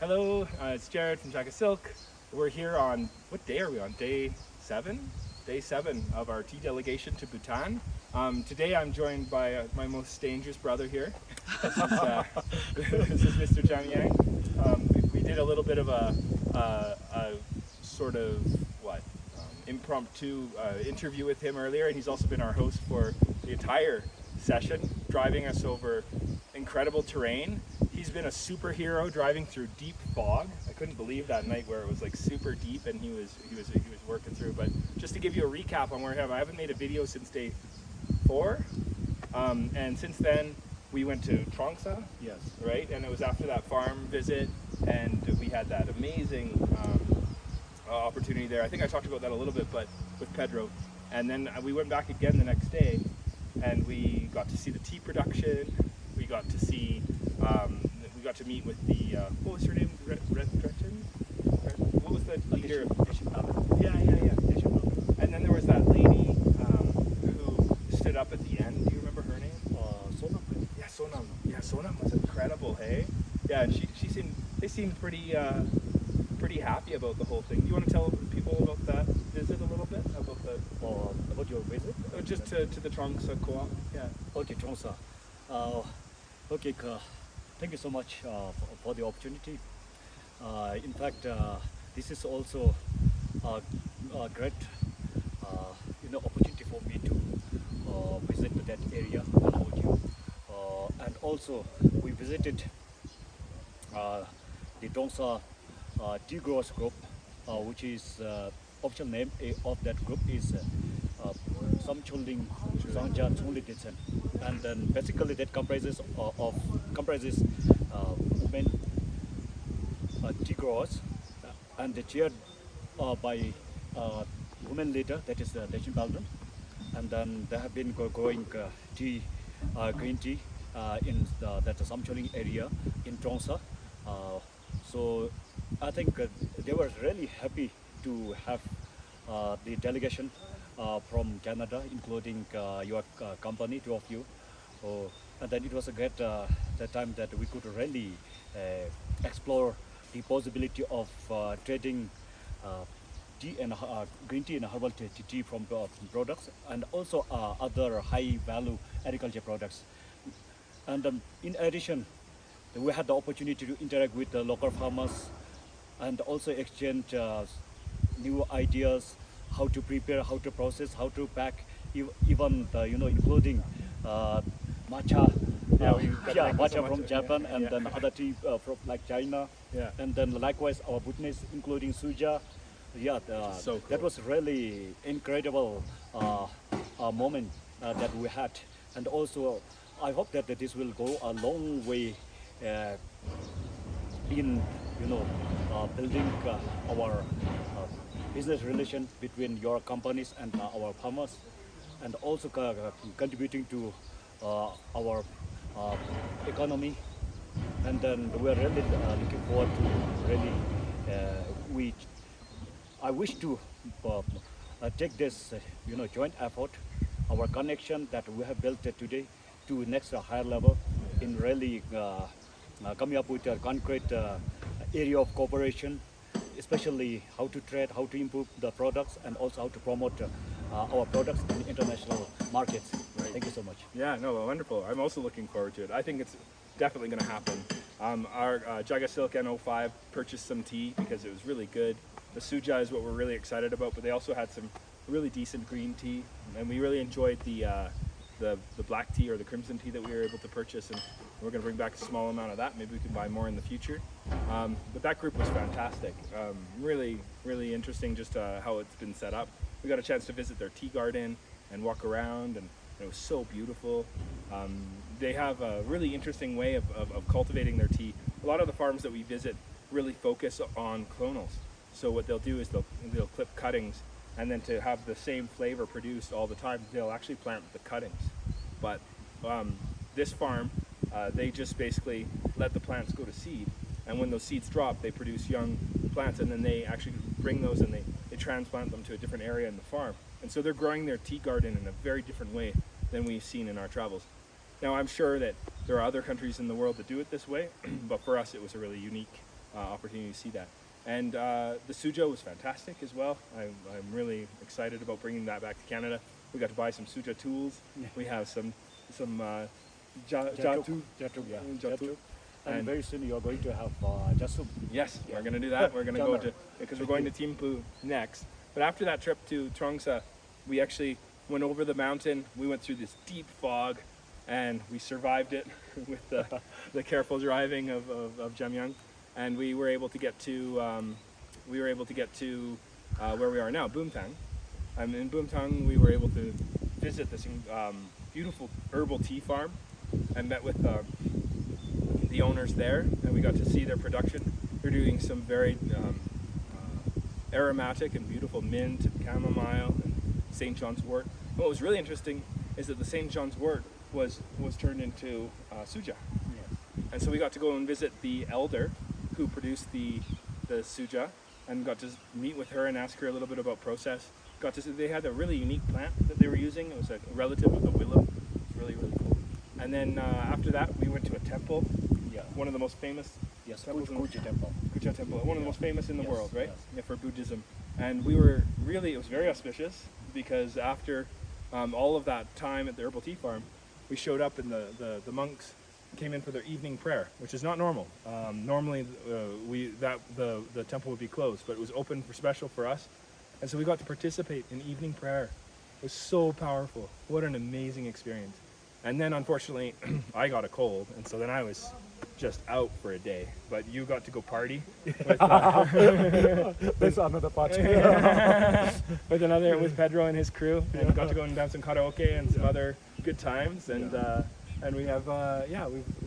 Hello, it's Jared from JagaSilk. We're here on, what day are we on? Day 7? Day 7 of our tea delegation to Bhutan. Today I'm joined by my most dangerous brother here. This is Mr. Jamyang. We did a little bit of a sort of, impromptu interview with him earlier, and he's also been our host for the entire session, driving us over incredible terrain. He's been a superhero driving through deep fog. I couldn't believe that night where it was like super deep and he was working through. But just to give you a recap on where I haven't made a video since day 4, and since then we went to Trongsa. Yes. Right, and it was after that farm visit, and we had that amazing opportunity there. I think I talked about that a little bit, but with Pedro. And then we went back again the next day, and we got to see the tea production. We got to see, we got to meet with the, what was her name? Gretchen? What was the leader? Yeah. And then there was that lady who stood up at the end. Do you remember her name? Sonam. Yeah, Sonam. Yeah, Sonam was incredible, hey? Yeah, and they seemed pretty happy about the whole thing. Do you want to tell people about that visit a little bit? About your visit? Just to the Trongsa co-op. Yeah. Okay, Trongsa. Okay, thank you so much for the opportunity. In fact, this is also a great opportunity for me to visit that area about you. And also, we visited the Trongsa Tea Growers Group, which is official name of that group is Samcholing Sangjan Chongliditsen, and then basically that comprises women tea growers, and they're chaired by women leader, that is Delegation Baldwin, and then they have been growing tea, green tea in that Samcholing area in Trongsa. So I think they were really happy to have the delegation from Canada, including your company, 2 of you. And then it was a great that time that we could really explore the possibility of trading tea and green tea and herbal tea from products, and also other high value agriculture products. And in addition, we had the opportunity to interact with the local farmers and also exchange new ideas, how to prepare, how to process, how to pack, even including matcha, matcha from Japan, and then other tea from like China, and then likewise our Bhutanese, including suja. So cool. That was really incredible moment that we had, and also I hope that this will go a long way in building our business relation between your companies and our farmers, and also contributing to our economy. And then we are really looking forward to really I wish to take this joint effort, our connection that we have built today, to next higher level in really coming up with a concrete area of cooperation, especially how to trade, how to improve the products, and also how to promote our products in international markets. Right. Thank you so much. Yeah, no, wonderful. I'm also looking forward to it. I think it's definitely going to happen. Our JagaSilk O5 purchased some tea because it was really good. The suja is what we're really excited about, but they also had some really decent green tea, and we really enjoyed the black tea or the crimson tea that we were able to purchase, and we're going to bring back a small amount of that. Maybe we can buy more in the future. But that group was fantastic. Really interesting just how it's been set up. We got a chance to visit their tea garden and walk around, and it was so beautiful. They have a really interesting way of cultivating their tea. A lot of the farms that we visit really focus on clonals. So what they'll do is they'll clip cuttings, and then to have the same flavor produced all the time, they'll actually plant the cuttings. But this farm, they just basically let the plants go to seed, and when those seeds drop, they produce young plants, and then they actually bring those and they transplant them to a different area in the farm. And so they're growing their tea garden in a very different way than we've seen in our travels. Now, I'm sure that there are other countries in the world that do it this way, but for us it was a really unique opportunity to see that. And the suja was fantastic as well. I'm really excited about bringing that back to Canada. We got to buy some suja tools. Yeah. We have some Jatu. jatu. And very soon you are going to have Jasum. Yes, we're going to do that. We're going to go to, because we're going to Thimphu next. But after that trip to Trongsa, we actually went over the mountain. We went through this deep fog, and we survived it with the careful driving of Jamyang. And we were able to get to where we are now, Bumthang. In Bumthang, we were able to visit this beautiful herbal tea farm and met with the owners there, and we got to see their production. They're doing some very aromatic and beautiful mint and chamomile and St. John's wort. What was really interesting is that the St. John's wort was turned into suja. And so we got to go and visit the elder who produced the suja, and got to meet with her and ask her a little bit about process. Got to see they had a really unique plant that they were using. It was a relative of the willow. It's really, really cool. And then after that, we went to a temple. Yeah. One of the most famous temples in Kuja temple. Kuja temple. One of the most famous in the Yes, world, right? yes. Yeah, for Buddhism. And we were really, it was very auspicious because after all of that time at the herbal tea farm, we showed up and the monks came in for their evening prayer, which is not normal. Normally, the temple would be closed, but it was open for special for us, and so we got to participate in evening prayer. It was so powerful. What an amazing experience! And then, unfortunately, I got a cold, and so then I was just out for a day. But you got to go party with, That's another part. with Pedro and his crew, and got to go and dance some karaoke and some other good times, and. And we have,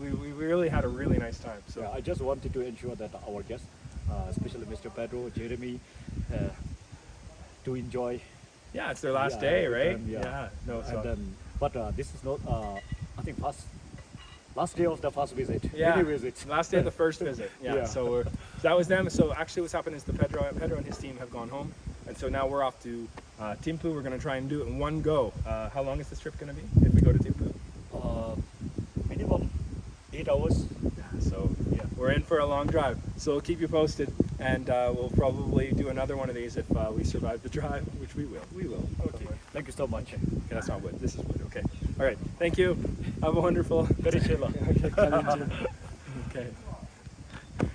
we really had a really nice time. So Yeah, I just wanted to ensure that our guests, especially Mr. Pedro, Jeremy, to enjoy. yeah, it's their last Yeah, day, with right? them, yeah. No, And so then, but this is not, I think, last day of the first visit. yeah, Many visits. last day of the first visit. Yeah, Yeah. so that was them. So actually, what's happened is Pedro and his team have gone home, and so now we're off to Thimphu. We're going to try and do it in one go. How long is this trip going to be if we go to Thimphu? Minimum 8 hours. So yeah, we're in for a long drive. So we'll keep you posted, and we'll probably do another one of these if we survive the drive, which we will. We will. Okay. Thank you so much. Okay, that's not wood. This is wood. Okay. All right. Thank you. Have a wonderful. Very chill. Okay. Okay.